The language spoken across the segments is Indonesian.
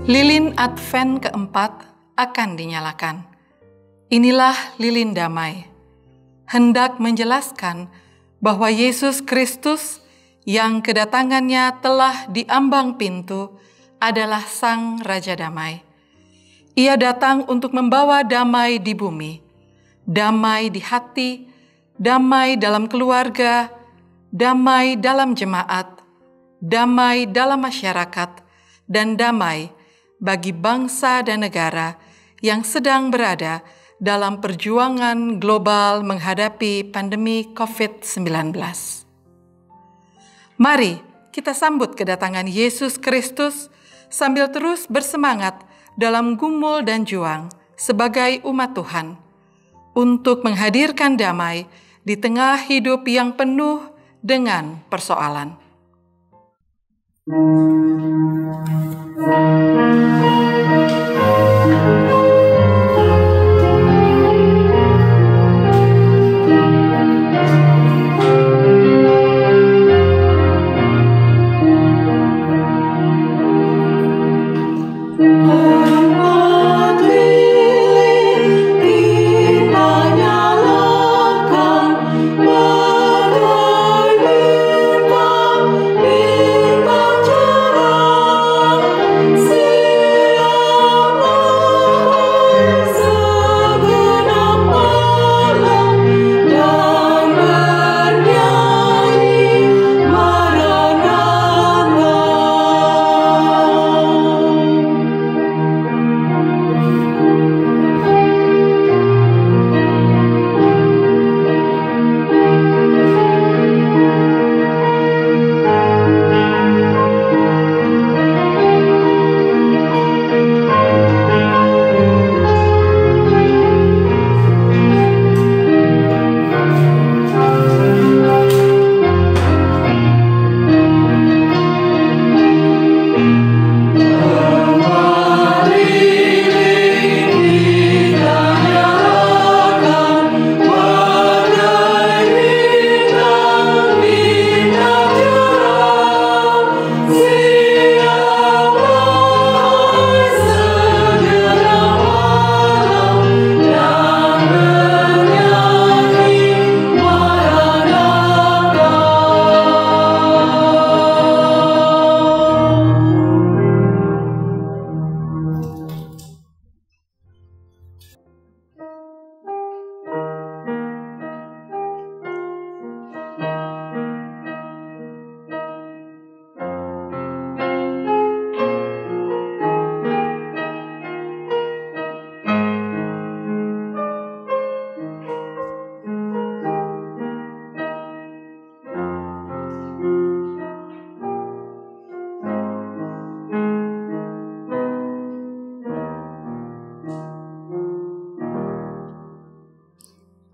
Lilin Advent keempat akan dinyalakan. Inilah lilin damai, hendak menjelaskan bahwa Yesus Kristus yang kedatangannya telah di ambang pintu adalah Sang Raja Damai. Ia datang untuk membawa damai di bumi, damai di hati, damai dalam keluarga, damai dalam jemaat, damai dalam masyarakat, dan damai bagi bangsa dan negara yang sedang berada dalam perjuangan global menghadapi pandemi COVID-19. Mari kita sambut kedatangan Yesus Kristus sambil terus bersemangat dalam gumul dan juang sebagai umat Tuhan untuk menghadirkan damai di tengah hidup yang penuh dengan persoalan.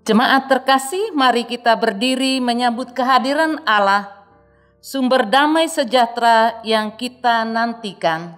Jemaat terkasih, mari kita berdiri menyambut kehadiran Allah, sumber damai sejahtera yang kita nantikan.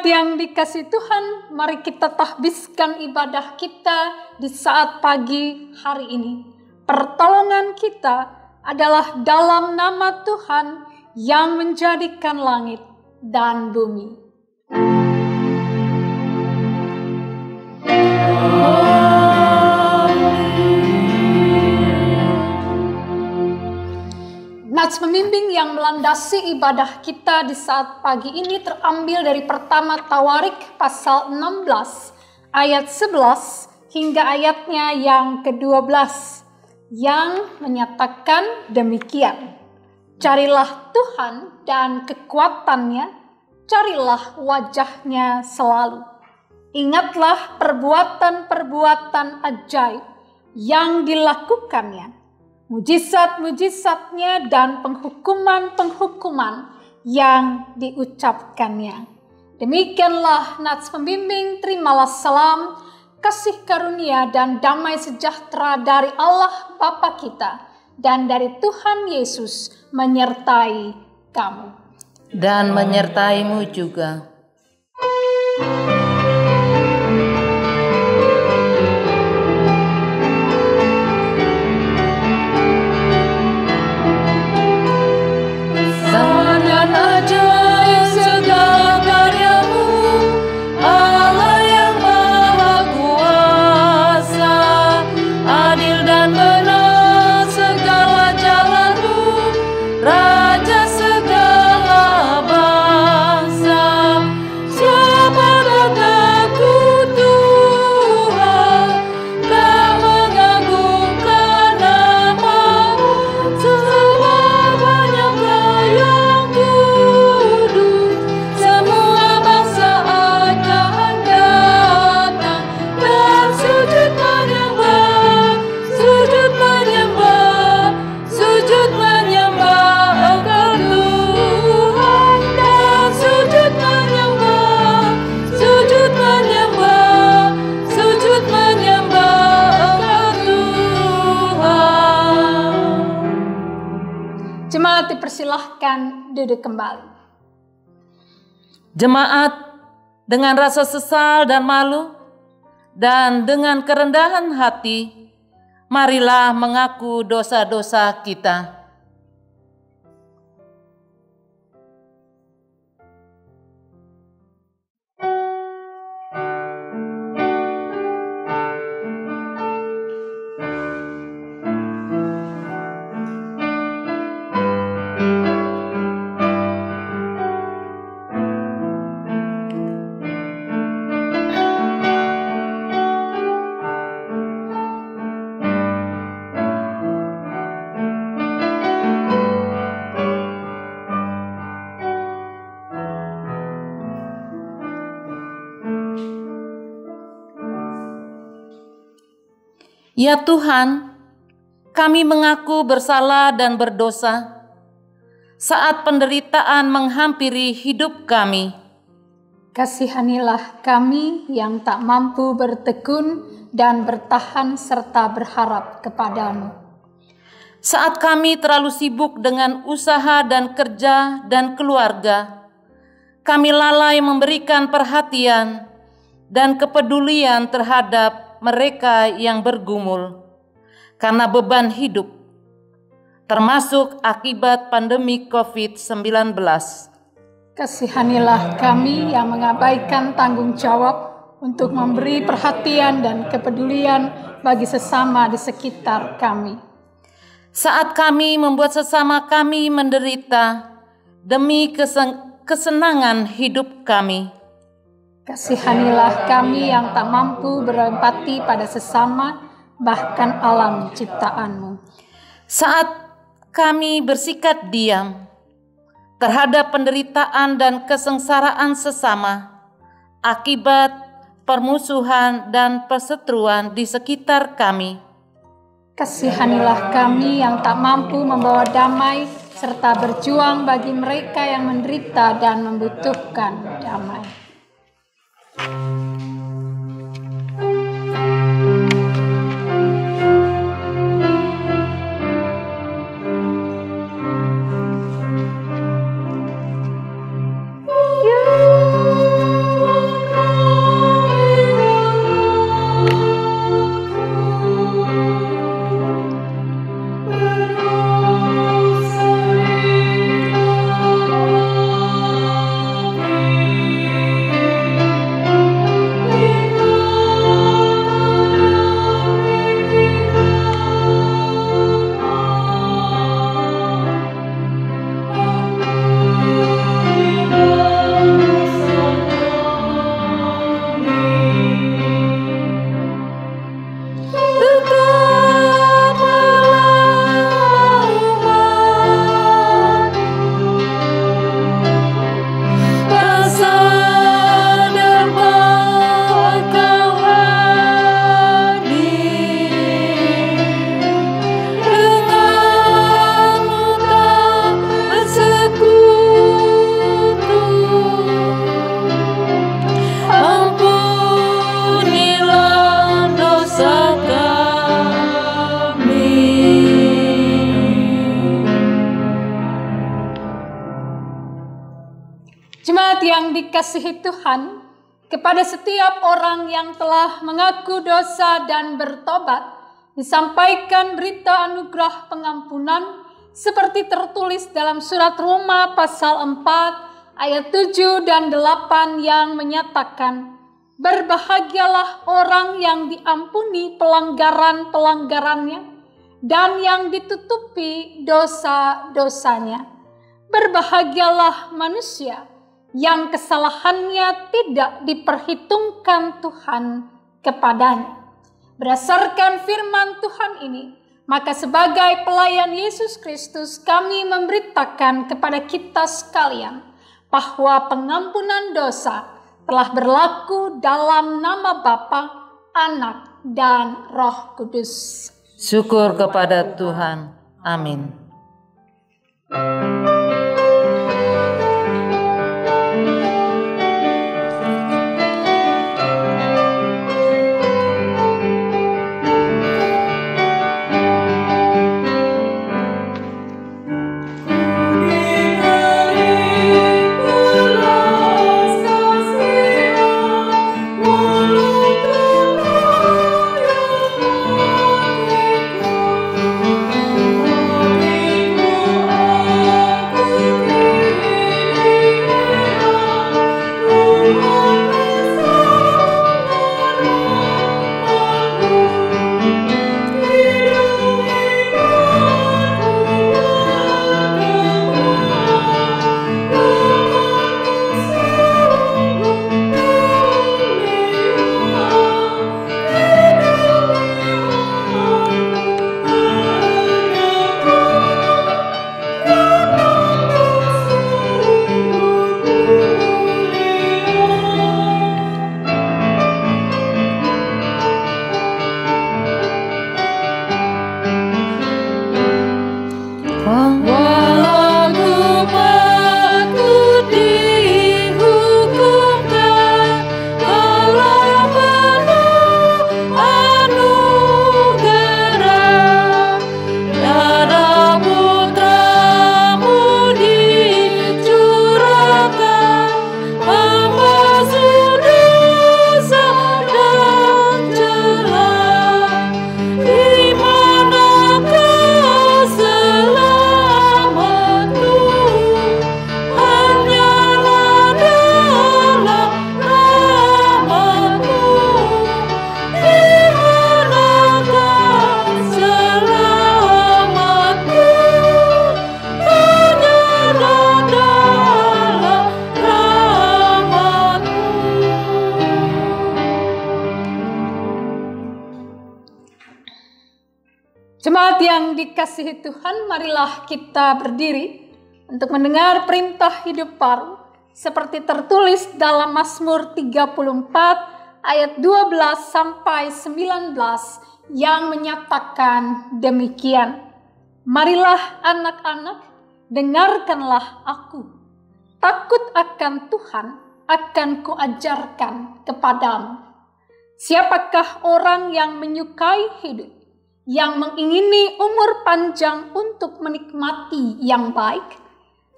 Jemaat yang dikasihi Tuhan, mari kita tahbiskan ibadah kita di saat pagi hari ini. Pertolongan kita adalah dalam nama Tuhan yang menjadikan langit dan bumi. Nats pembimbing yang melandasi ibadah kita di saat pagi ini terambil dari pertama Tawarik pasal 16 ayat 11 hingga ayatnya yang ke-12 yang menyatakan demikian. Carilah Tuhan dan kekuatannya, carilah wajahnya selalu. Ingatlah perbuatan-perbuatan ajaib yang dilakukannya, mujizat-mujizatnya dan penghukuman-penghukuman yang diucapkannya. Demikianlah Nats pembimbing, terimalah salam, kasih karunia dan damai sejahtera dari Allah Bapa kita dan dari Tuhan Yesus menyertai kamu. Dan menyertaimu juga. Dipersilahkan duduk kembali. Jemaat dengan rasa sesal dan malu dan dengan kerendahan hati, marilah mengaku dosa-dosa kita. Ya Tuhan, kami mengaku bersalah dan berdosa saat penderitaan menghampiri hidup kami. Kasihanilah kami yang tak mampu bertekun dan bertahan serta berharap kepadamu. Saat kami terlalu sibuk dengan usaha dan kerja dan keluarga, kami lalai memberikan perhatian dan kepedulian terhadap mereka yang bergumul karena beban hidup, termasuk akibat pandemi COVID-19. Kasihanilah kami yang mengabaikan tanggung jawab untuk memberi perhatian dan kepedulian bagi sesama di sekitar kami. Saat kami membuat sesama kami menderita demi kesenangan hidup kami. Kasihanilah kami yang tak mampu berempati pada sesama, bahkan alam ciptaanmu. Saat kami bersikap diam terhadap penderitaan dan kesengsaraan sesama, akibat permusuhan dan perseteruan di sekitar kami. Kasihanilah kami yang tak mampu membawa damai, serta berjuang bagi mereka yang menderita dan membutuhkan damai. dikasihi Tuhan, kepada setiap orang yang telah mengaku dosa dan bertobat, disampaikan berita anugerah pengampunan seperti tertulis dalam surat Roma pasal 4 ayat 7 dan 8 yang menyatakan, berbahagialah orang yang diampuni pelanggaran-pelanggarannya dan yang ditutupi dosa-dosanya. Berbahagialah manusia yang kesalahannya tidak diperhitungkan Tuhan kepadanya. Berdasarkan firman Tuhan ini, maka sebagai pelayan Yesus Kristus kami memberitakan kepada kita sekalian bahwa pengampunan dosa telah berlaku dalam nama Bapa, Anak, dan Roh Kudus. Syukur kepada Tuhan. Amin. Jemaat yang dikasihi Tuhan, marilah kita berdiri untuk mendengar perintah hidup baru seperti tertulis dalam Mazmur 34 ayat 12 sampai 19 yang menyatakan demikian. Marilah anak-anak, dengarkanlah aku. Takut akan Tuhan akan kuajarkan kepadamu. Siapakah orang yang menyukai hidup, yang mengingini umur panjang untuk menikmati yang baik?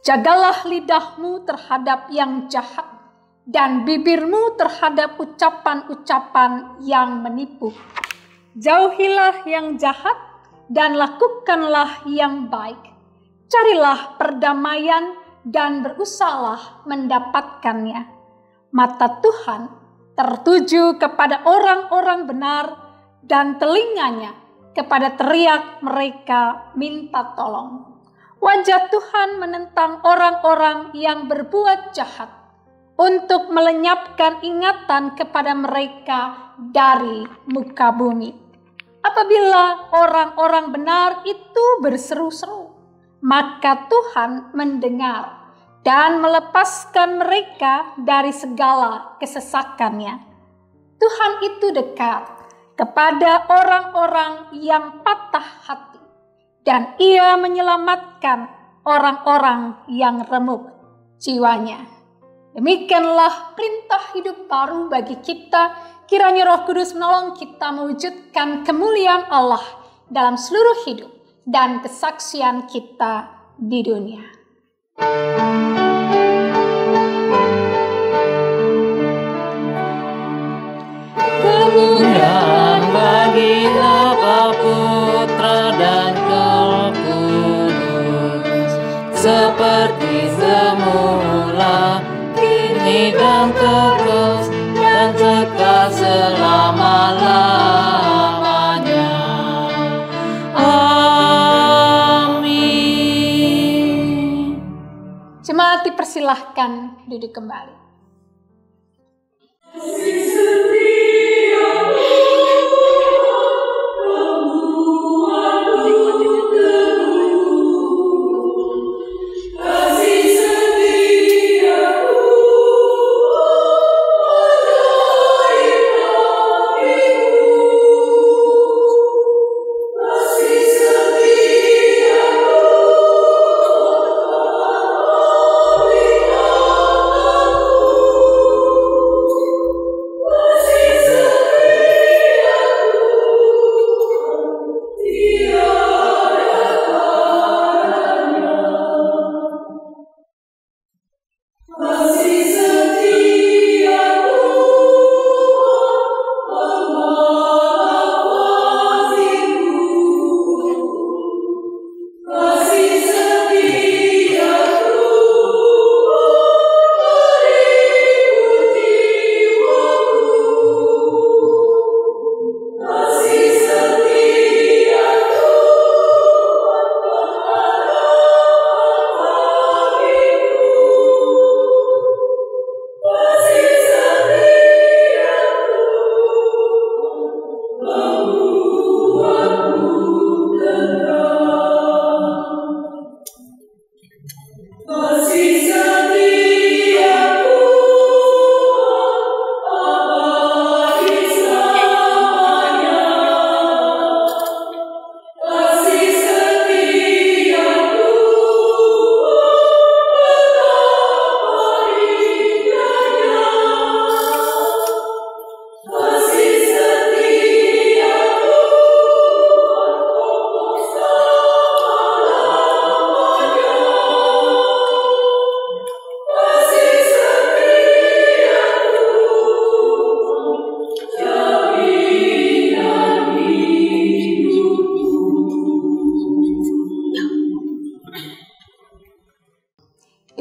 Jagalah lidahmu terhadap yang jahat dan bibirmu terhadap ucapan-ucapan yang menipu. Jauhilah yang jahat dan lakukanlah yang baik. Carilah perdamaian dan berusahalah mendapatkannya. Mata Tuhan tertuju kepada orang-orang benar dan telinganya kepada teriak mereka minta tolong. Wajah Tuhan menentang orang-orang yang berbuat jahat untuk melenyapkan ingatan kepada mereka dari muka bumi. Apabila orang-orang benar itu berseru-seru, maka Tuhan mendengar dan melepaskan mereka dari segala kesesakannya. Tuhan itu dekat kepada orang-orang yang patah hati, dan Ia menyelamatkan orang-orang yang remuk jiwanya. Demikianlah perintah hidup baru bagi kita. Kiranya Roh Kudus menolong kita mewujudkan kemuliaan Allah dalam seluruh hidup dan kesaksian kita di dunia. Jemaat dipersilahkan duduk kembali.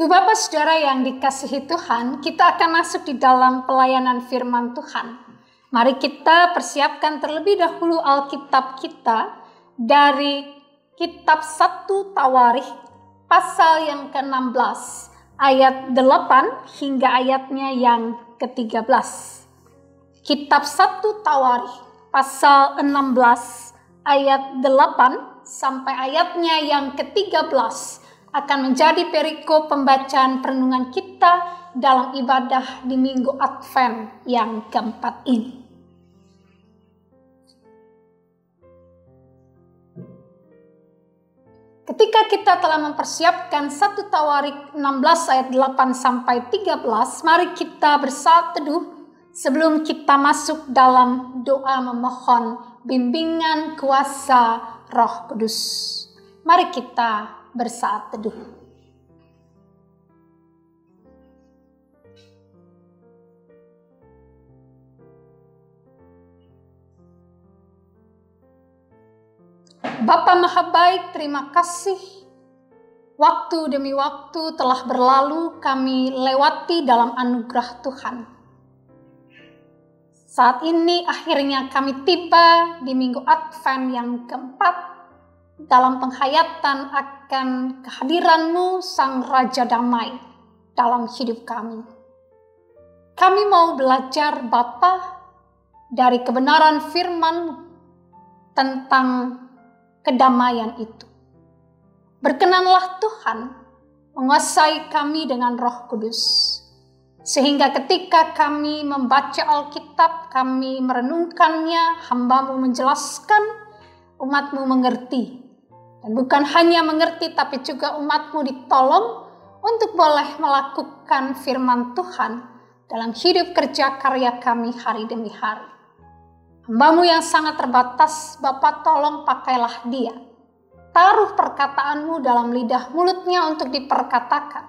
Ibu Bapak Saudara yang dikasihi Tuhan, kita akan masuk di dalam pelayanan firman Tuhan. Mari kita persiapkan terlebih dahulu Alkitab kita dari kitab 1 Tawarikh pasal yang ke-16 ayat 8 hingga ayatnya yang ke-13. Kitab 1 Tawarikh pasal 16 ayat 8 sampai ayatnya yang ke-13 akan menjadi perikop pembacaan perenungan kita dalam ibadah di Minggu Advent yang keempat ini. Ketika kita telah mempersiapkan 1 Tawarikh 16 ayat 8 sampai 13, mari kita bersaat teduh sebelum kita masuk dalam doa memohon bimbingan kuasa Roh Kudus. Mari kita bersaat teduh. Bapa Maha Baik, terima kasih. Waktu demi waktu telah berlalu, kami lewati dalam anugerah Tuhan. Saat ini akhirnya kami tiba di Minggu Advent yang keempat dalam penghayatan akan kehadiran-Mu Sang Raja Damai dalam hidup kami. Kami mau belajar Bapa dari kebenaran firman-Mu tentang kedamaian itu. Berkenanlah Tuhan menguasai kami dengan Roh Kudus, sehingga ketika kami membaca Alkitab, kami merenungkannya, hamba-Mu menjelaskan, umat-Mu mengerti. Dan bukan hanya mengerti, tapi juga umat-Mu ditolong untuk boleh melakukan firman Tuhan dalam hidup kerja karya kami hari demi hari. Hamba-Mu yang sangat terbatas, Bapa tolong pakailah dia. Taruh perkataan-Mu dalam lidah mulutnya untuk diperkatakan.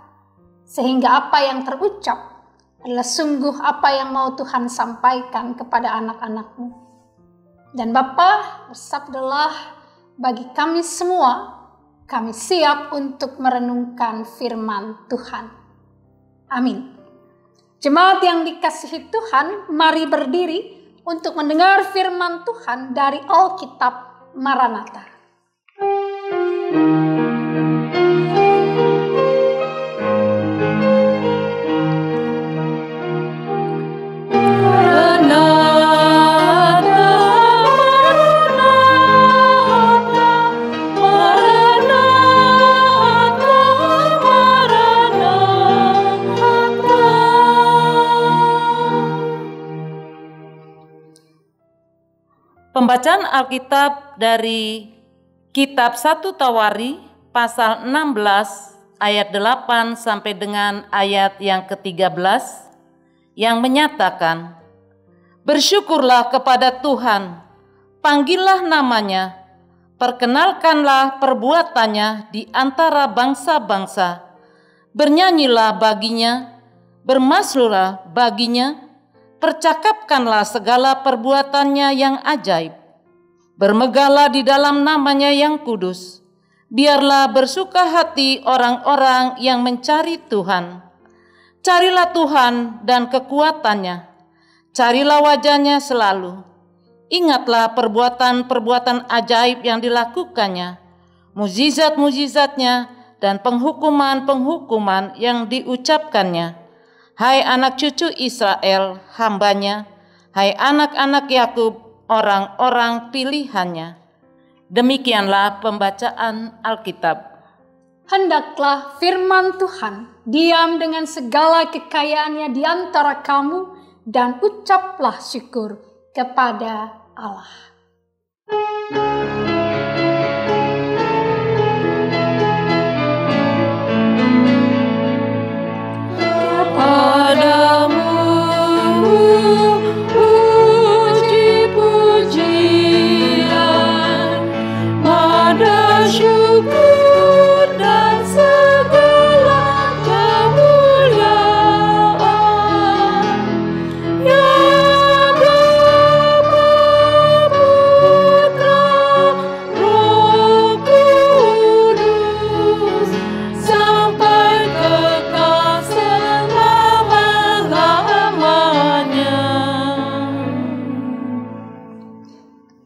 Sehingga apa yang terucap adalah sungguh apa yang mau Tuhan sampaikan kepada anak-anak-Mu. Dan Bapa, bersabdalah bagi kami semua, kami siap untuk merenungkan firman Tuhan. Amin. Jemaat yang dikasihi Tuhan, mari berdiri untuk mendengar firman Tuhan dari Alkitab Maranatha. Pembacaan Alkitab dari Kitab 1 Tawari pasal 16 ayat 8 sampai dengan ayat yang ke-13 yang menyatakan, "Bersyukurlah kepada Tuhan, panggillah namanya, perkenalkanlah perbuatannya di antara bangsa-bangsa, bernyanyilah baginya, bermasmurlah baginya, percakapkanlah segala perbuatannya yang ajaib. Bermegahlah di dalam namanya yang kudus. Biarlah bersuka hati orang-orang yang mencari Tuhan. Carilah Tuhan dan kekuatannya. Carilah wajahnya selalu. Ingatlah perbuatan-perbuatan ajaib yang dilakukannya, mukjizat-mukjizatnya dan penghukuman-penghukuman yang diucapkannya. Hai anak cucu Israel, hambanya, hai anak-anak Yakub, orang-orang pilihannya." Demikianlah pembacaan Alkitab. Hendaklah firman Tuhan diam dengan segala kekayaannya di antara kamu, dan ucaplah syukur kepada Allah.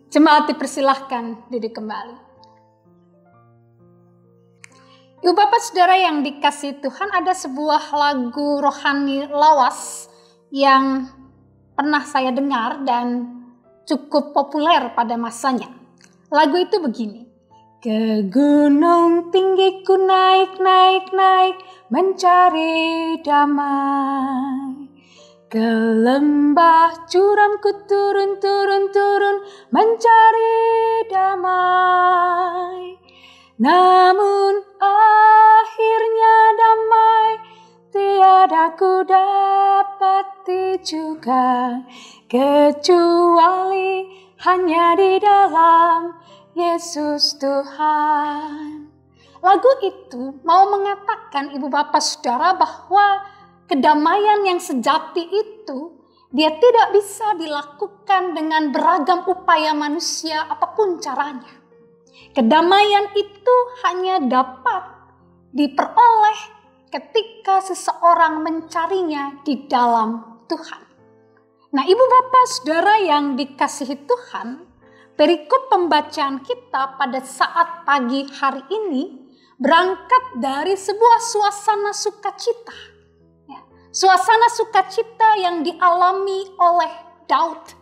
Jemaat dipersilahkan duduk kembali. Ibu Bapak Saudara yang dikasihi Tuhan, ada sebuah lagu rohani lawas yang pernah saya dengar dan cukup populer pada masanya. Lagu itu begini. Ke gunung tinggi ku naik, naik, naik, mencari damai. Ke lembah curam ku turun, turun, turun, mencari damai. Namun akhirnya damai tiada ku dapati juga, kecuali hanya di dalam Yesus Tuhan. Lagu itu mau mengatakan Ibu Bapak Saudara bahwa kedamaian yang sejati itu dia tidak bisa dilakukan dengan beragam upaya manusia apapun caranya. Kedamaian itu hanya dapat diperoleh ketika seseorang mencarinya di dalam Tuhan. Nah, Ibu Bapak Saudara yang dikasihi Tuhan, perikop pembacaan kita pada saat pagi hari ini berangkat dari sebuah suasana sukacita. Suasana sukacita yang dialami oleh Daud.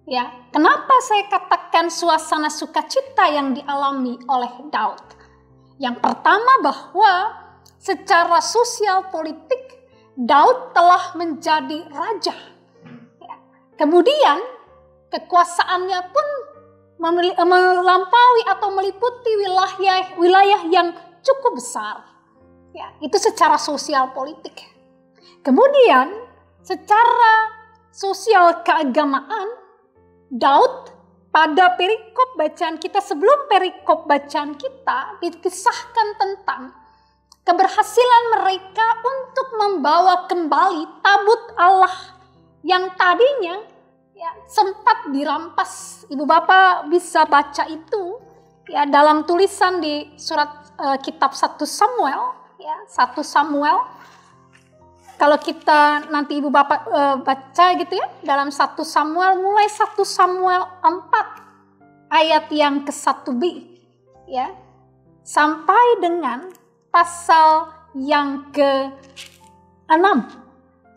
Ya, kenapa saya katakan suasana sukacita yang dialami oleh Daud? Yang pertama bahwa secara sosial politik Daud telah menjadi raja. Ya. Kemudian kekuasaannya pun melampaui atau meliputi wilayah yang cukup besar. Ya, itu secara sosial politik. Kemudian secara sosial keagamaan, Daud pada perikop bacaan kita, sebelum perikop bacaan kita, dikisahkan tentang keberhasilan mereka untuk membawa kembali tabut Allah yang tadinya sempat dirampas. Ibu Bapak bisa baca itu ya dalam tulisan di surat kitab 1 Samuel, ya 1 Samuel. Kalau kita nanti Ibu Bapak baca gitu ya, dalam 1 Samuel, mulai 1 Samuel 4 ayat yang ke-1b ya, sampai dengan pasal yang ke-6.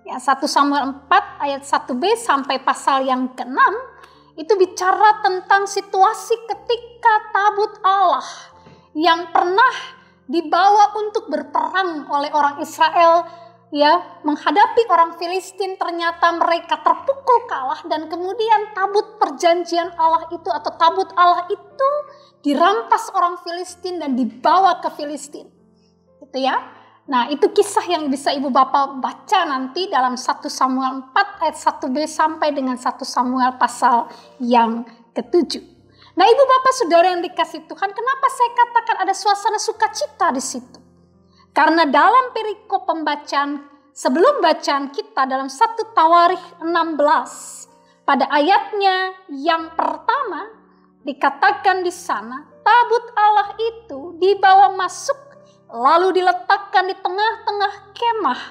Ya, 1 Samuel 4 ayat 1b sampai pasal yang ke-6 itu bicara tentang situasi ketika tabut Allah yang pernah dibawa untuk berperang oleh orang Israel menghadapi orang Filistin, ternyata mereka terpukul kalah dan kemudian tabut perjanjian Allah itu atau tabut Allah itu dirampas orang Filistin dan dibawa ke Filistin. Gitu ya. Nah, itu kisah yang bisa Ibu Bapak baca nanti dalam 1 Samuel 4 ayat 1b sampai dengan 1 Samuel pasal yang ke-7. Nah, Ibu Bapak Saudara yang dikasihi Tuhan, kenapa saya katakan ada suasana sukacita di situ? Karena dalam perikop pembacaan, sebelum bacaan kita dalam 1 Tawarikh 16, pada ayatnya yang pertama dikatakan di sana, tabut Allah itu dibawa masuk lalu diletakkan di tengah-tengah kemah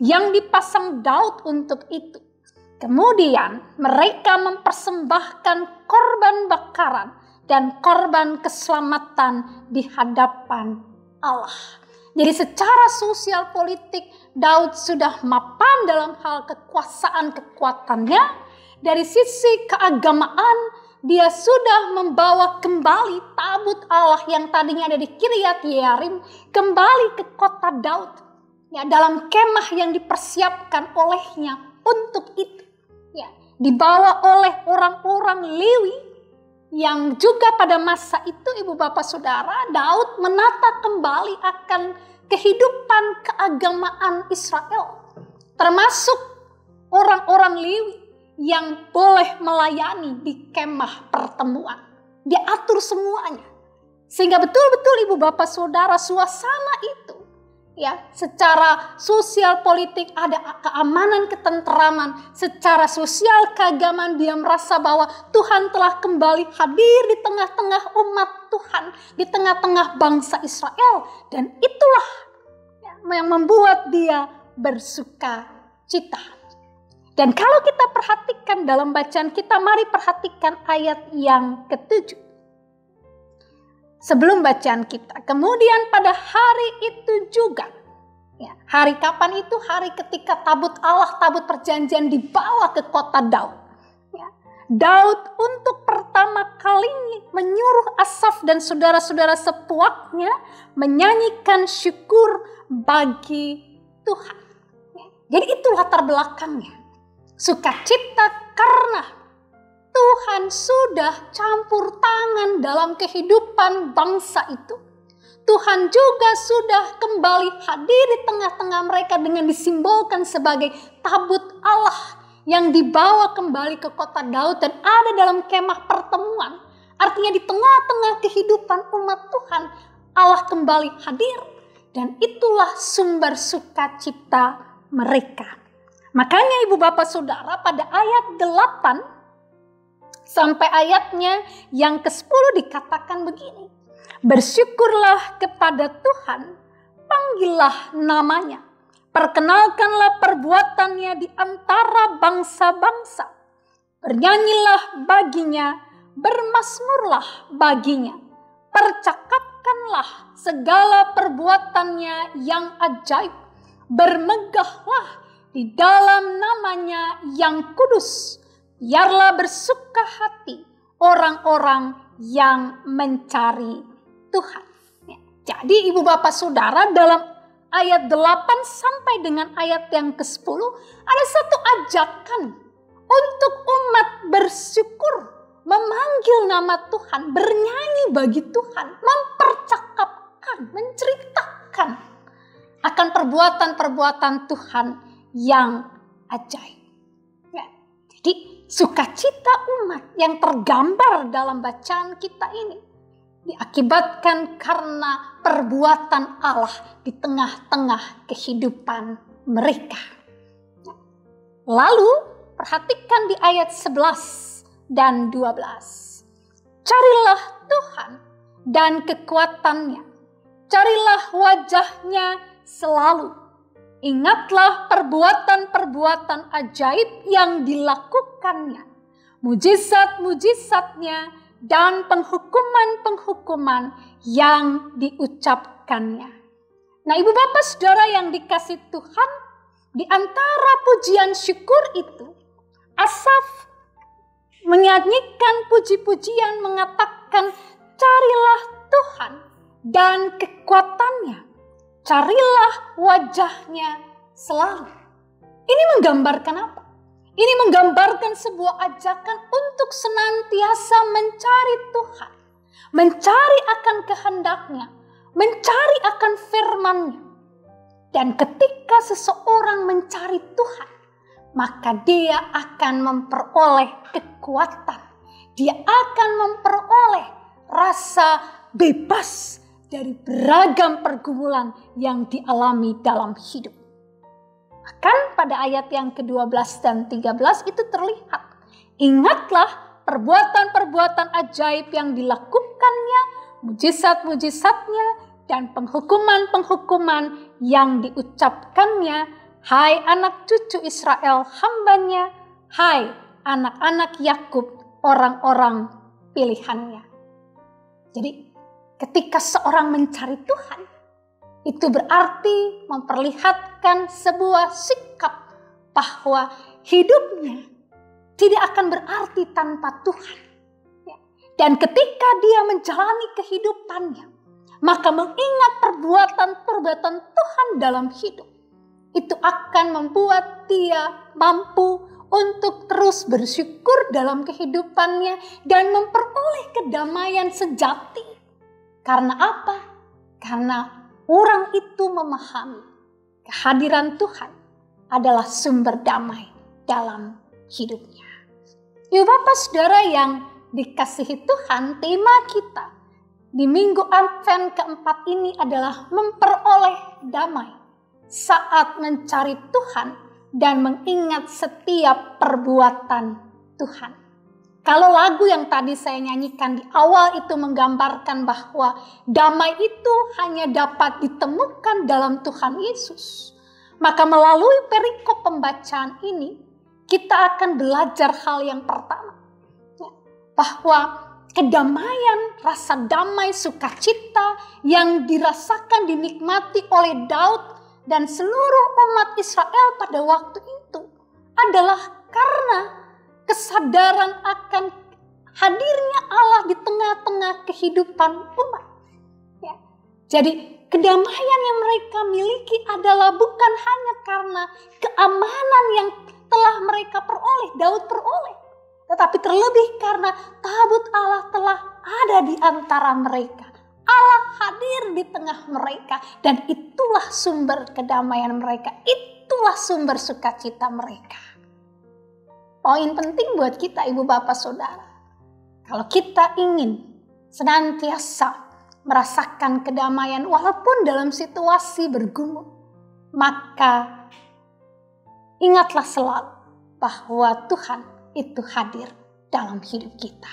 yang dipasang Daud untuk itu. Kemudian mereka mempersembahkan korban bakaran dan korban keselamatan di hadapan Allah. Jadi secara sosial politik Daud sudah mapan dalam hal kekuasaan kekuatannya. Dari sisi keagamaan dia sudah membawa kembali tabut Allah yang tadinya ada di Kiryat Yearim kembali ke kota Daud. Ya, dalam kemah yang dipersiapkan olehnya untuk itu. Ya, dibawa oleh orang-orang Lewi yang juga pada masa itu Ibu Bapak Saudara, Daud menata kembali akan kehidupan keagamaan Israel. Termasuk orang-orang Lewi yang boleh melayani di kemah pertemuan. Dia atur semuanya. Sehingga betul-betul Ibu Bapak Saudara suasana itu ya secara sosial politik ada keamanan, ketenteraman. Secara sosial keagamaan dia merasa bahwa Tuhan telah kembali hadir di tengah-tengah umat Tuhan, di tengah-tengah bangsa Israel. Dan itulah yang membuat dia bersuka cita. Dan kalau kita perhatikan dalam bacaan kita, mari perhatikan ayat yang ke-7. Sebelum bacaan kita, kemudian pada hari itu juga, ya, hari kapan itu? Hari ketika tabut Allah, tabut perjanjian dibawa ke kota Daud. Ya. Daud untuk pertama kalinya menyuruh Asaf dan saudara-saudara sepuaknya menyanyikan syukur bagi Tuhan. Ya. Jadi itu latar belakangnya. Sukacita karena Tuhan sudah campur tangan dalam kehidupan bangsa itu. Tuhan juga sudah kembali hadir di tengah-tengah mereka dengan disimbolkan sebagai tabut Allah yang dibawa kembali ke kota Daud dan ada dalam kemah pertemuan. Artinya di tengah-tengah kehidupan umat Tuhan, Allah kembali hadir dan itulah sumber sukacita mereka. Makanya Ibu Bapak Saudara pada ayat 8 sampai ayatnya yang ke-10 dikatakan begini. Bersyukurlah kepada Tuhan, panggillah namanya. Perkenalkanlah perbuatannya di antara bangsa-bangsa. Bernyanyilah baginya, bermazmurlah baginya. Percakapkanlah segala perbuatannya yang ajaib. Bermegahlah di dalam namanya yang kudus, biarlah bersuka hati orang-orang yang mencari Tuhan. Ya, jadi Ibu Bapak Saudara dalam ayat 8 sampai dengan ayat yang ke-10 ada satu ajakan untuk umat bersyukur, memanggil nama Tuhan, bernyanyi bagi Tuhan, mempercakapkan, menceritakan akan perbuatan-perbuatan Tuhan yang ajaib. Ya, jadi sukacita umat yang tergambar dalam bacaan kita ini diakibatkan karena perbuatan Allah di tengah-tengah kehidupan mereka. Lalu perhatikan di ayat 11 dan 12. Carilah Tuhan dan kekuatannya. Carilah wajahnya selalu. Ingatlah perbuatan-perbuatan ajaib yang dilakukannya, mujizat-mujizatnya, dan penghukuman-penghukuman yang diucapkannya. Nah, Ibu Bapak Saudara yang dikasih Tuhan, di antara pujian syukur itu, Asaf menyanyikan puji-pujian mengatakan, carilah Tuhan dan kekuatannya. Carilah wajahnya selalu. Ini menggambarkan apa? Ini menggambarkan sebuah ajakan untuk senantiasa mencari Tuhan, mencari akan kehendak-Nya, mencari akan firman-Nya. Dan ketika seseorang mencari Tuhan, maka dia akan memperoleh kekuatan. Dia akan memperoleh rasa bebas dari beragam pergumulan yang dialami dalam hidup. Bahkan pada ayat yang ke-12 dan 13 itu terlihat. Ingatlah perbuatan-perbuatan ajaib yang dilakukannya, mujizat-mujizatnya, dan penghukuman-penghukuman yang diucapkannya. Hai anak cucu Israel, hambanya, hai anak-anak Yakub, orang-orang pilihannya. Jadi ketika seorang mencari Tuhan, itu berarti memperlihatkan sebuah sikap bahwa hidupnya tidak akan berarti tanpa Tuhan. Dan ketika dia menjalani kehidupannya, maka mengingat perbuatan-perbuatan Tuhan dalam hidup, itu akan membuat dia mampu untuk terus bersyukur dalam kehidupannya dan memperoleh kedamaian sejati. Karena apa? Karena orang itu memahami kehadiran Tuhan adalah sumber damai dalam hidupnya. Ibu Bapak Saudara yang dikasihi Tuhan, tema kita di minggu Advent keempat ini adalah memperoleh damai saat mencari Tuhan dan mengingat setiap perbuatan Tuhan. Kalau lagu yang tadi saya nyanyikan di awal itu menggambarkan bahwa damai itu hanya dapat ditemukan dalam Tuhan Yesus, maka melalui perikop pembacaan ini kita akan belajar hal yang pertama, bahwa kedamaian, rasa damai, sukacita yang dirasakan, dinikmati oleh Daud dan seluruh umat Israel pada waktu itu adalah karena kesadaran akan hadirnya Allah di tengah-tengah kehidupan umat. Ya. Jadi kedamaian yang mereka miliki adalah bukan hanya karena keamanan yang telah mereka peroleh, Daud peroleh, tetapi terlebih karena tabut Allah telah ada di antara mereka. Allah hadir di tengah mereka dan itulah sumber kedamaian mereka, itulah sumber sukacita mereka. Poin penting buat kita Ibu Bapak Saudara, kalau kita ingin senantiasa merasakan kedamaian walaupun dalam situasi bergumul, maka ingatlah selalu bahwa Tuhan itu hadir dalam hidup kita.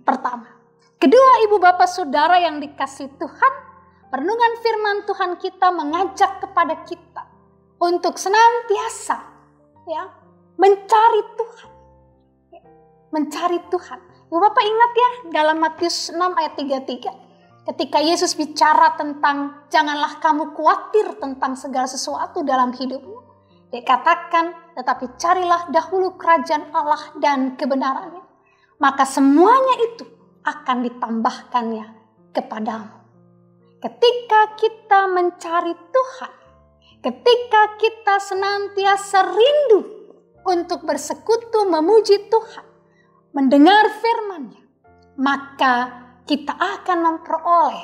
Pertama. Kedua Ibu Bapak Saudara yang dikasihi Tuhan, renungan firman Tuhan kita mengajak kepada kita untuk senantiasa mencari Tuhan. Mencari Tuhan. Ibu Bapak ingat ya dalam Matius 6 ayat 33. Ketika Yesus bicara tentang janganlah kamu khawatir tentang segala sesuatu dalam hidupmu. Dia katakan tetapi carilah dahulu kerajaan Allah dan kebenarannya. Maka semuanya itu akan ditambahkannya kepadamu. Ketika kita mencari Tuhan, ketika kita senantiasa rindu untuk bersekutu memuji Tuhan, mendengar firman-Nya, maka kita akan memperoleh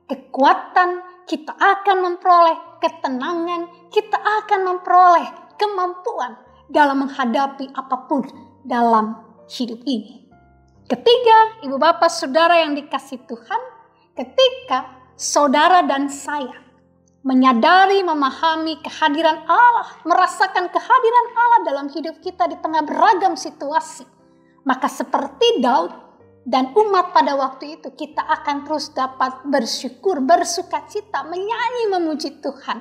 kekuatan, kita akan memperoleh ketenangan, kita akan memperoleh kemampuan dalam menghadapi apapun dalam hidup ini. Ketiga, Ibu Bapak Saudara yang dikasihi Tuhan, ketika saudara dan saya menyadari, memahami kehadiran Allah, merasakan kehadiran Allah dalam hidup kita di tengah beragam situasi, maka seperti Daud dan umat pada waktu itu, kita akan terus dapat bersyukur, bersukacita, menyanyi, memuji Tuhan.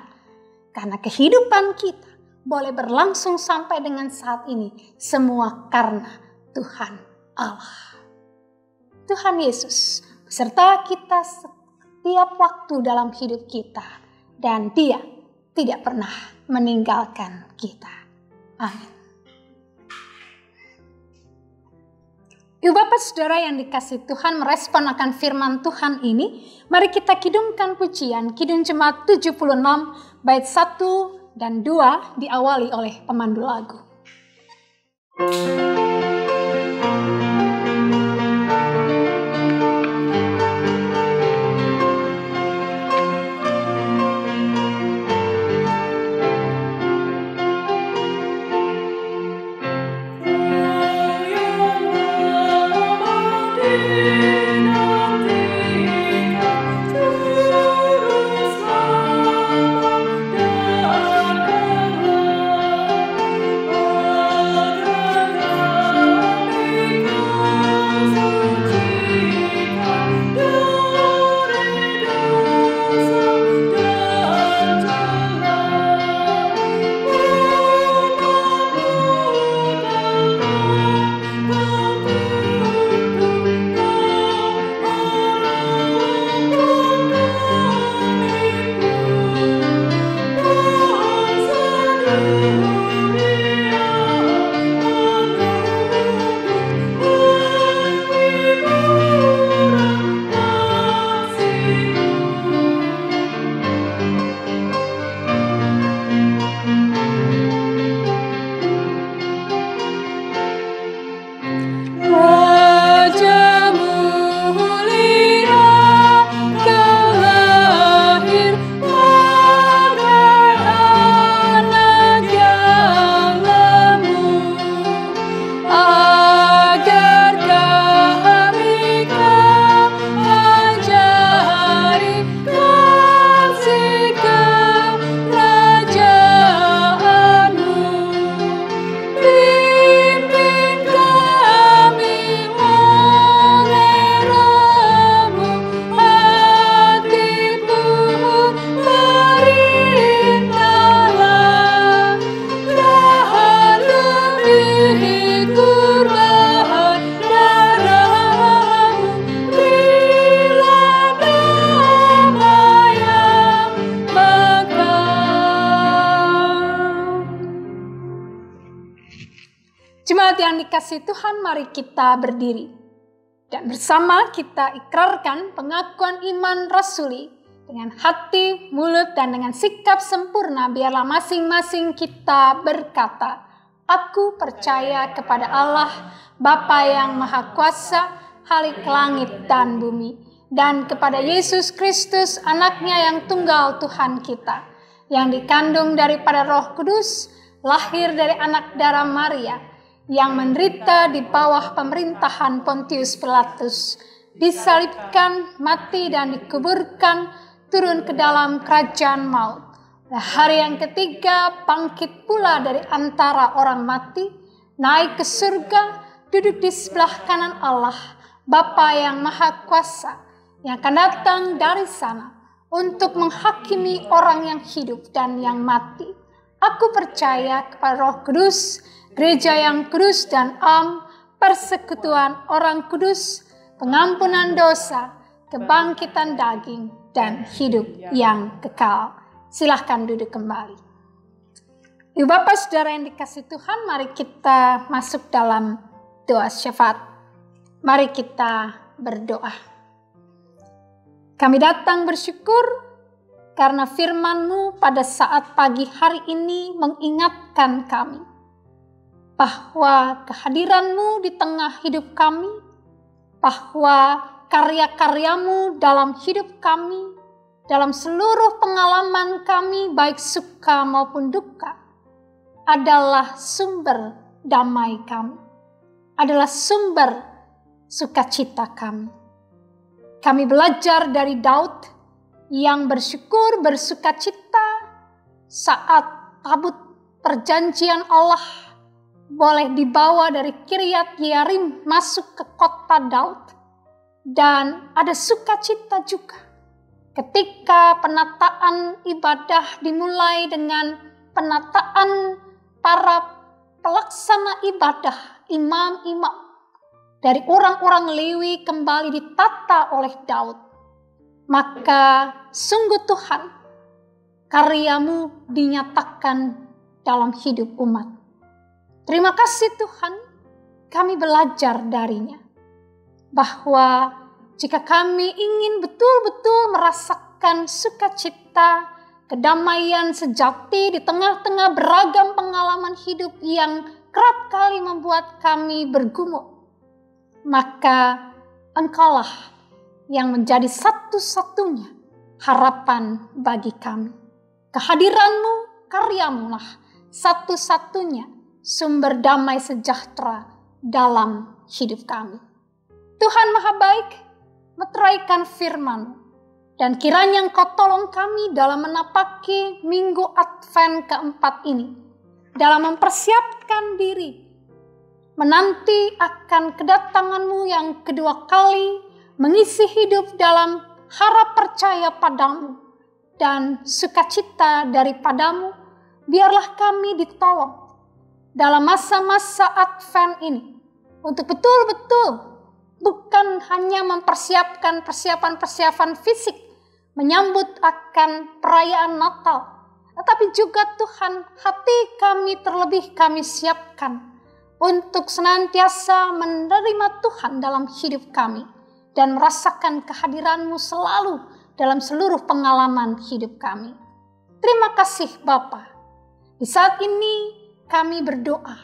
Karena kehidupan kita boleh berlangsung sampai dengan saat ini, semua karena Tuhan Allah. Tuhan Yesus beserta kita setiap waktu dalam hidup kita. Dan Dia tidak pernah meninggalkan kita. Amin. Ibu Bapak Saudara yang dikasihi Tuhan, merespon akan firman Tuhan ini, mari kita kidungkan pujian Kidung Jemaat 76 bait 1 dan 2 diawali oleh pemandu lagu. Jemaat yang dikasihi Tuhan, mari kita berdiri. Dan bersama kita ikrarkan pengakuan iman rasuli dengan hati, mulut, dan dengan sikap sempurna. Biarlah masing-masing kita berkata, aku percaya kepada Allah, Bapa yang Maha Kuasa, Khalik langit dan bumi, dan kepada Yesus Kristus, anaknya yang tunggal Tuhan kita, yang dikandung daripada Roh Kudus, lahir dari anak darah Maria, yang menderita di bawah pemerintahan Pontius Pilatus, disalibkan, mati dan dikuburkan, turun ke dalam kerajaan maut. Pada hari yang ketiga bangkit pula dari antara orang mati, naik ke surga, duduk di sebelah kanan Allah, Bapa yang Maha Kuasa, yang akan datang dari sana untuk menghakimi orang yang hidup dan yang mati. Aku percaya kepada Roh Kudus, Gereja yang kudus dan am, persekutuan orang kudus, pengampunan dosa, kebangkitan daging, dan hidup yang kekal. Silahkan duduk kembali. Ibu Bapak Saudara yang dikasihi Tuhan, mari kita masuk dalam doa syafaat. Mari kita berdoa. Kami datang bersyukur karena firman-Mu pada saat pagi hari ini mengingatkan kami bahwa kehadiran-Mu di tengah hidup kami, bahwa karya-karya-Mu dalam hidup kami, dalam seluruh pengalaman kami baik suka maupun duka, adalah sumber damai kami, adalah sumber sukacita kami. Kami belajar dari Daud yang bersyukur, bersukacita saat tabut perjanjian Allah boleh dibawa dari Kiryat Yearim masuk ke kota Daud. Dan ada sukacita juga ketika penataan ibadah dimulai dengan penataan para pelaksana ibadah, imam-imam dari orang-orang Lewi kembali ditata oleh Daud. Maka sungguh Tuhan, karya-Mu dinyatakan dalam hidup umat. Terima kasih Tuhan, kami belajar darinya. Bahwa jika kami ingin betul-betul merasakan sukacita kedamaian sejati di tengah-tengah beragam pengalaman hidup yang kerap kali membuat kami bergumul. Maka Engkaulah yang menjadi satu-satunya harapan bagi kami. Kehadiran-Mu, karya-Mu lah satu-satunya sumber damai sejahtera dalam hidup kami. Tuhan Maha Baik, meteraikan firman-Mu, dan kiranya Engkau tolong kami dalam menapaki minggu Advent keempat ini, dalam mempersiapkan diri menanti akan kedatangan-Mu yang kedua kali, mengisi hidup dalam harap percaya padamu dan sukacita daripadamu. Biarlah kami ditolong dalam masa-masa Advent ini untuk betul-betul bukan hanya mempersiapkan persiapan fisik menyambut akan perayaan Natal, tetapi juga Tuhan, hati kami terlebih kami siapkan untuk senantiasa menerima Tuhan dalam hidup kami dan merasakan kehadiran-Mu selalu dalam seluruh pengalaman hidup kami. Terima kasih Bapa. Di saat ini kami berdoa,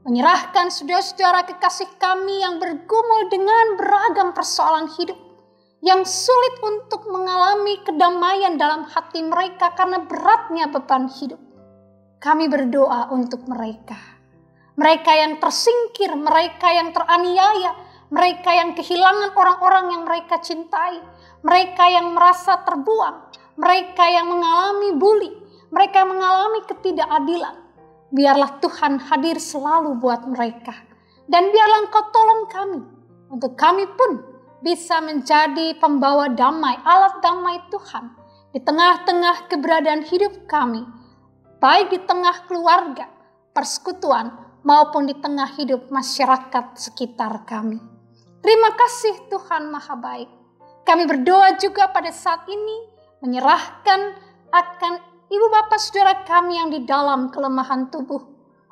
menyerahkan saudara-saudara kekasih kami yang bergumul dengan beragam persoalan hidup, yang sulit untuk mengalami kedamaian dalam hati mereka karena beratnya beban hidup. Kami berdoa untuk mereka. Mereka yang tersingkir, mereka yang teraniaya, mereka yang kehilangan orang-orang yang mereka cintai, mereka yang merasa terbuang, mereka yang mengalami bully, mereka yang mengalami ketidakadilan. Biarlah Tuhan hadir selalu buat mereka. Dan biarlah Engkau tolong kami, untuk kami pun bisa menjadi pembawa damai, alat damai Tuhan di tengah-tengah keberadaan hidup kami, baik di tengah keluarga, persekutuan, maupun di tengah hidup masyarakat sekitar kami. Terima kasih Tuhan Maha Baik. Kami berdoa juga pada saat ini, menyerahkan akan ibu bapak saudara kami yang di dalam kelemahan tubuh.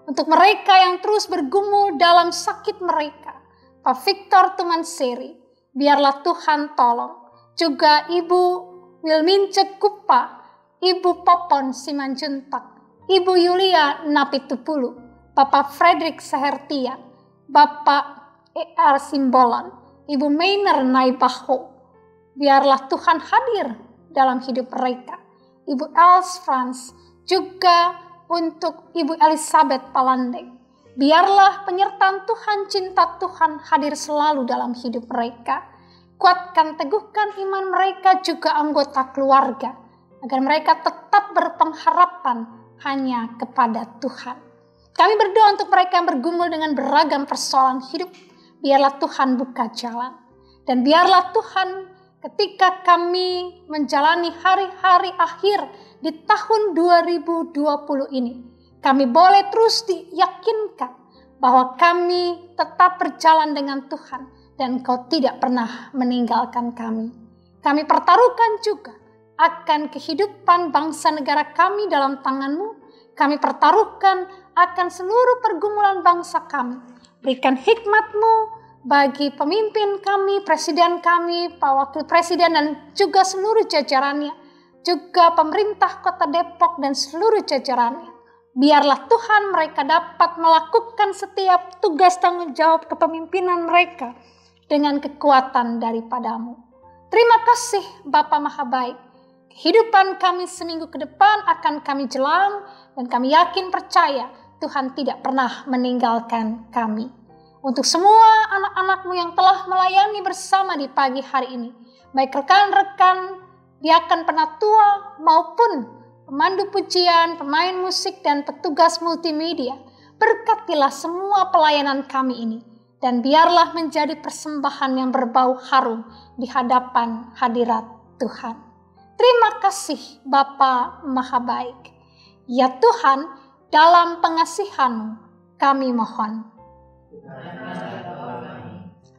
Untuk mereka yang terus bergumul dalam sakit mereka, Pak Victor Tumanseri, biarlah Tuhan tolong. Juga Ibu Wilmince Kupa, Ibu Popon Simanjuntak, Ibu Yulia Napitupulu, Bapak Frederick Sehertia, Bapak E.R. Simbolan, Ibu Maynard Naibaho. Biarlah Tuhan hadir dalam hidup mereka. Ibu Els Frans, juga untuk Ibu Elizabeth Palandeng. Biarlah penyertaan Tuhan, cinta Tuhan hadir selalu dalam hidup mereka. Kuatkan, teguhkan iman mereka juga anggota keluarga, agar mereka tetap berpengharapan hanya kepada Tuhan. Kami berdoa untuk mereka yang bergumul dengan beragam persoalan hidup. Biarlah Tuhan buka jalan. Dan biarlah Tuhan, ketika kami menjalani hari-hari akhir di tahun 2020 ini, kami boleh terus diyakinkan bahwa kami tetap berjalan dengan Tuhan dan Engkau tidak pernah meninggalkan kami. Kami pertaruhkan juga akan kehidupan bangsa negara kami dalam tangan-Mu. Kami pertaruhkan akan seluruh pergumulan bangsa kami. Berikan hikmat-Mu bagi pemimpin kami, presiden kami, Pak Wakil Presiden dan juga seluruh jajarannya, juga pemerintah Kota Depok dan seluruh jajarannya. Biarlah Tuhan mereka dapat melakukan setiap tugas tanggung jawab kepemimpinan mereka dengan kekuatan daripada-Mu. Terima kasih Bapa Maha Baik. Kehidupan kami seminggu ke depan akan kami jelang dan kami yakin percaya Tuhan tidak pernah meninggalkan kami. Untuk semua anak-anak-Mu yang telah melayani bersama di pagi hari ini, baik rekan-rekan diakan penatua maupun pemandu pujian, pemain musik dan petugas multimedia, berkatilah semua pelayanan kami ini dan biarlah menjadi persembahan yang berbau harum di hadapan hadirat Tuhan. Terima kasih Bapa Maha Baik. Ya Tuhan, dalam pengasihan-Mu kami mohon.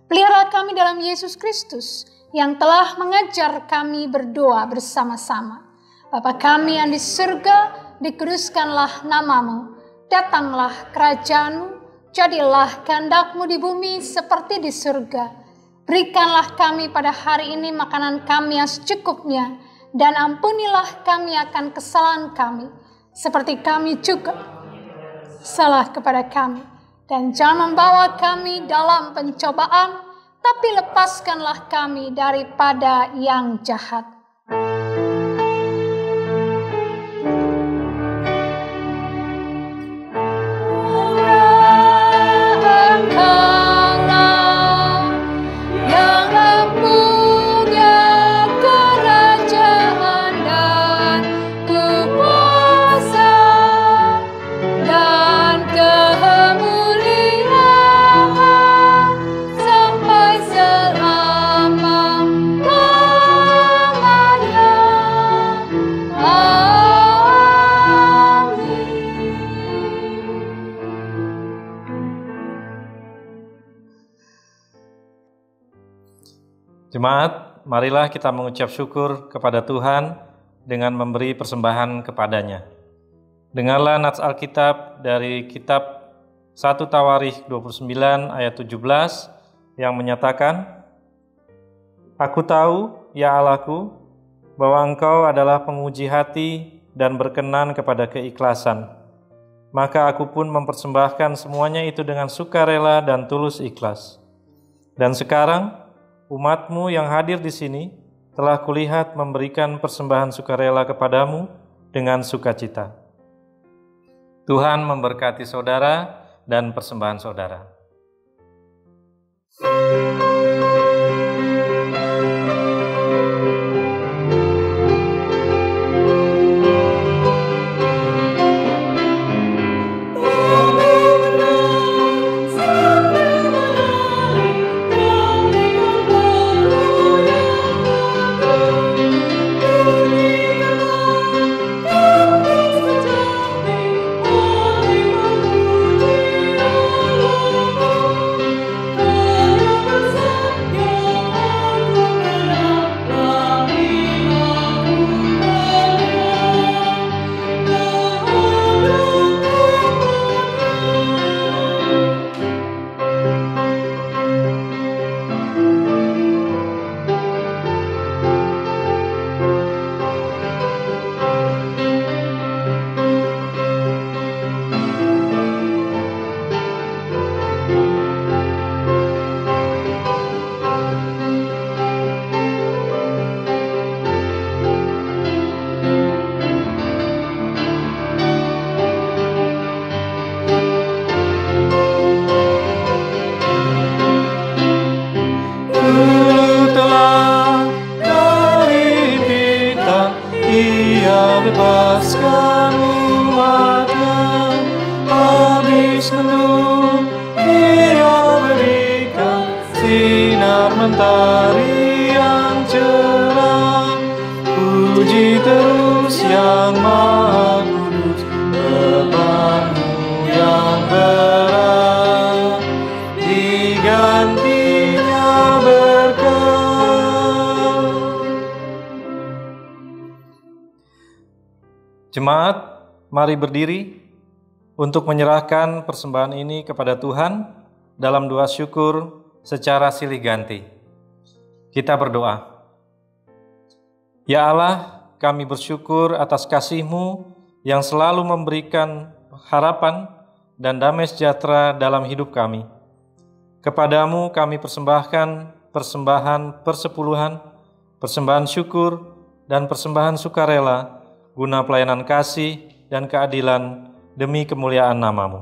Pelihara kami dalam Yesus Kristus yang telah mengajar kami berdoa bersama-sama. Bapa kami yang di surga, dikuduskanlah nama-Mu, datanglah kerajaan-Mu, jadilah kehendak-Mu di bumi seperti di surga. Berikanlah kami pada hari ini makanan kami yang secukupnya, Dan ampunilah kami akan kesalahan kami, seperti kami juga salah kepada kami. Dan jangan membawa kami dalam pencobaan, tapi lepaskanlah kami daripada yang jahat. Jemaat, marilah kita mengucap syukur kepada Tuhan dengan memberi persembahan kepadanya. Dengarlah nats Alkitab dari kitab 1 Tawarikh 29 ayat 17 yang menyatakan, Aku tahu, ya Allahku, bahwa Engkau adalah penguji hati dan berkenan kepada keikhlasan. Maka aku pun mempersembahkan semuanya itu dengan sukarela dan tulus ikhlas. Dan sekarang, umat-Mu yang hadir di sini telah kulihat memberikan persembahan sukarela kepadamu dengan sukacita. Tuhan memberkati saudara dan persembahan saudara. Bebaskan umatnya, habis mendung Dia berikan sinar mentari yang cerah. Puji terus yang Maha Kudus, beban-Mu yang berat digantinya berkat. Jemaat, mari berdiri untuk menyerahkan persembahan ini kepada Tuhan dalam doa syukur secara silih ganti. Kita berdoa. Ya Allah, kami bersyukur atas kasih-Mu yang selalu memberikan harapan dan damai sejahtera dalam hidup kami. Kepadamu kami persembahkan persembahan persepuluhan, persembahan syukur, dan persembahan sukarela, guna pelayanan kasih dan keadilan demi kemuliaan nama-Mu.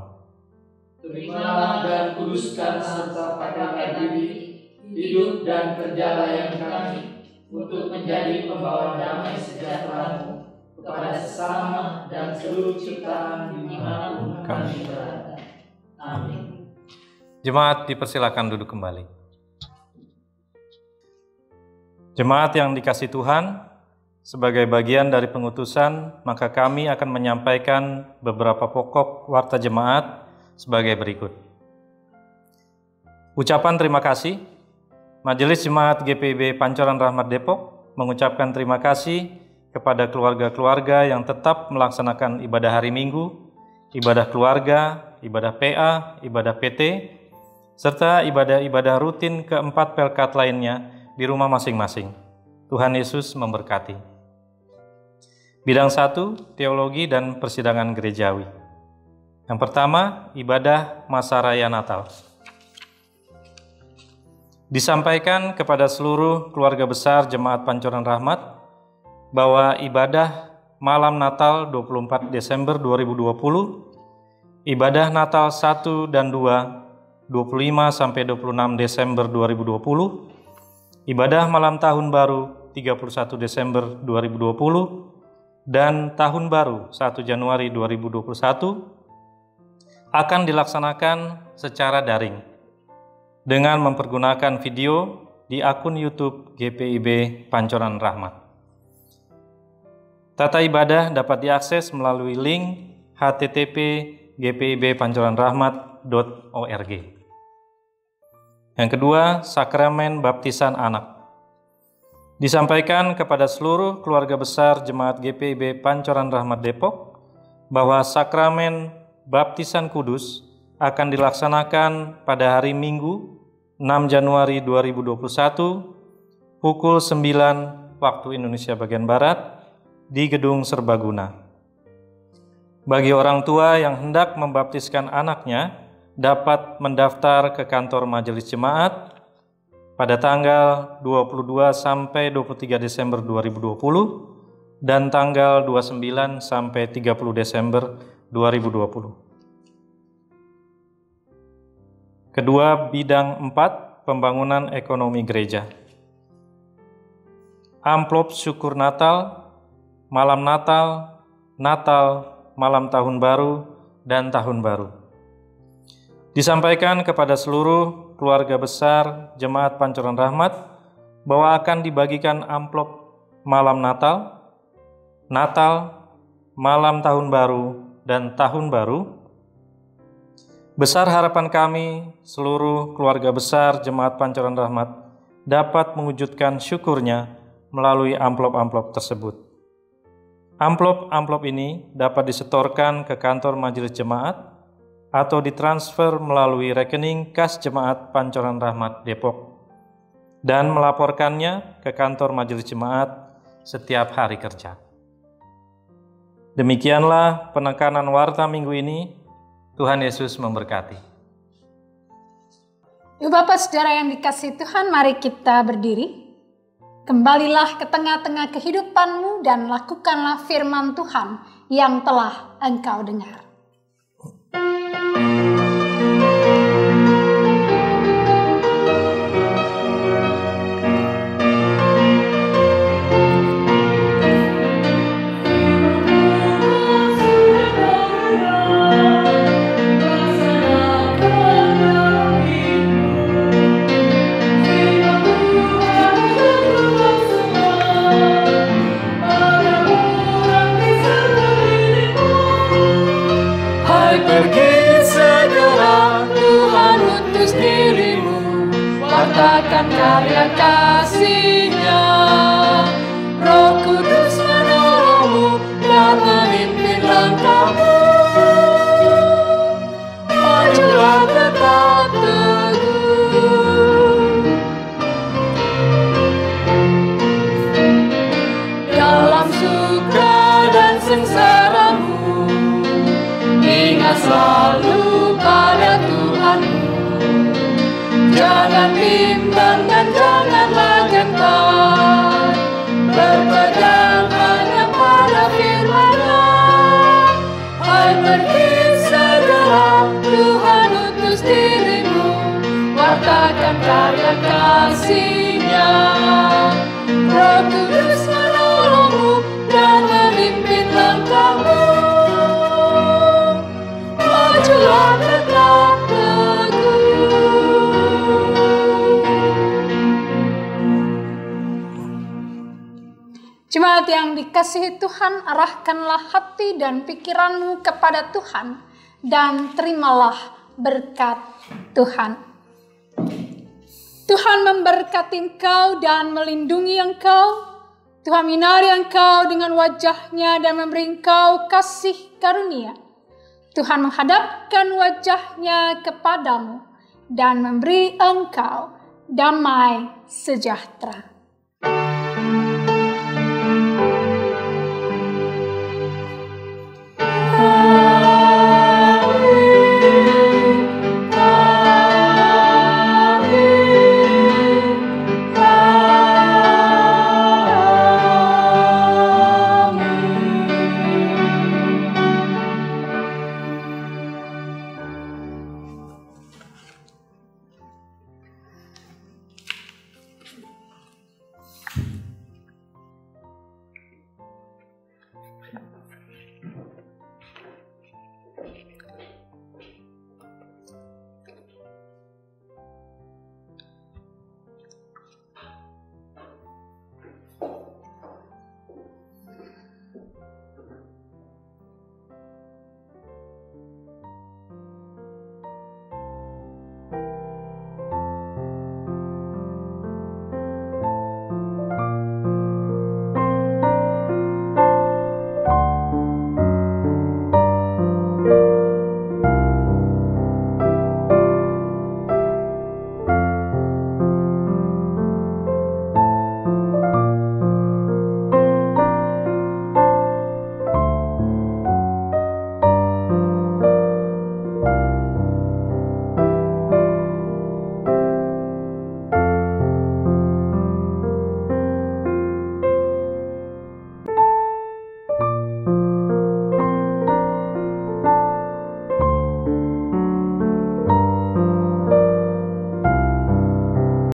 Terimalah dan kuduskan serta pakaikan diri, hidup dan kerja layan kami, untuk menjadi pembawa damai sejahtera-Mu kepada sesama dan seluruh ciptaan dimanapun kami berada. Amin. Jemaat dipersilakan duduk kembali. Jemaat yang dikasihi Tuhan, sebagai bagian dari pengutusan, maka kami akan menyampaikan beberapa pokok warta jemaat sebagai berikut. Ucapan terima kasih. Majelis Jemaat GPIB Pancoran Rahmat Depok mengucapkan terima kasih kepada keluarga-keluarga yang tetap melaksanakan ibadah hari Minggu, ibadah keluarga, ibadah PA, ibadah PT, serta ibadah-ibadah rutin keempat pelkat lainnya di rumah masing-masing. Tuhan Yesus memberkati. Bidang 1, teologi dan persidangan gerejawi. Yang pertama, ibadah masa raya Natal. Disampaikan kepada seluruh keluarga besar Jemaat Pancoran Rahmat bahwa ibadah malam Natal 24 Desember 2020, ibadah Natal 1 dan 2, 25 sampai 26 Desember 2020, ibadah malam Tahun Baru 31 Desember 2020, dan Tahun Baru 1 Januari 2021 akan dilaksanakan secara daring dengan mempergunakan video di akun YouTube GPIB Pancoran Rahmat. Tata ibadah dapat diakses melalui link http://gpibpancoranrahmat.org. Yang kedua, sakramen baptisan anak. Disampaikan kepada seluruh keluarga besar Jemaat GPIB Pancoran Rahmat Depok bahwa sakramen baptisan kudus akan dilaksanakan pada hari Minggu 6 Januari 2021 pukul 9 waktu Indonesia bagian Barat di Gedung Serbaguna. Bagi orang tua yang hendak membaptiskan anaknya dapat mendaftar ke kantor Majelis Jemaat pada tanggal 22 sampai 23 Desember 2020 dan tanggal 29 sampai 30 Desember 2020. Kedua, bidang 4, pembangunan ekonomi gereja. Amplop syukur Natal, malam Natal, malam Tahun Baru, dan Tahun Baru. Disampaikan kepada seluruh keluarga besar Jemaat Pancoran Rahmat bahwa akan dibagikan amplop malam Natal, malam Tahun Baru, dan Tahun Baru. Besar harapan kami, seluruh keluarga besar Jemaat Pancoran Rahmat dapat mewujudkan syukurnya melalui amplop-amplop tersebut. Amplop-amplop ini dapat disetorkan ke kantor Majelis Jemaat atau ditransfer melalui rekening kas Jemaat Pancoran Rahmat Depok dan melaporkannya ke kantor Majelis Jemaat setiap hari kerja. Demikianlah penekanan warta minggu ini. Tuhan Yesus memberkati. Ibu Bapak Saudara yang dikasihi Tuhan, mari kita berdiri. Kembalilah ke tengah-tengah kehidupanmu dan lakukanlah firman Tuhan yang telah engkau dengar. Wartakan karya kasih-Nya, Roh Kudus menolongmu dan memimpin langkahmu. Majulah tetap teguh dalam suka dan sengsaramu, ingat selalu pada Tuhanmu. Jangan bimbang dan janganlah gentar, berpegang hanya pada firman-Nya. Hai, pergi segera, Tuhan utus dirimu, wartakan karya kasih-Nya. Roh Kudus menolongmu dan memimpin langkahmu. Majulah tetap teguh. Jemaat yang dikasihi Tuhan, arahkanlah hati dan pikiranmu kepada Tuhan dan terimalah berkat Tuhan. Tuhan memberkati engkau dan melindungi engkau. Tuhan menyinari engkau dengan wajah-Nya dan memberi engkau kasih karunia. Tuhan menghadapkan wajah-Nya kepadamu dan memberi engkau damai sejahtera.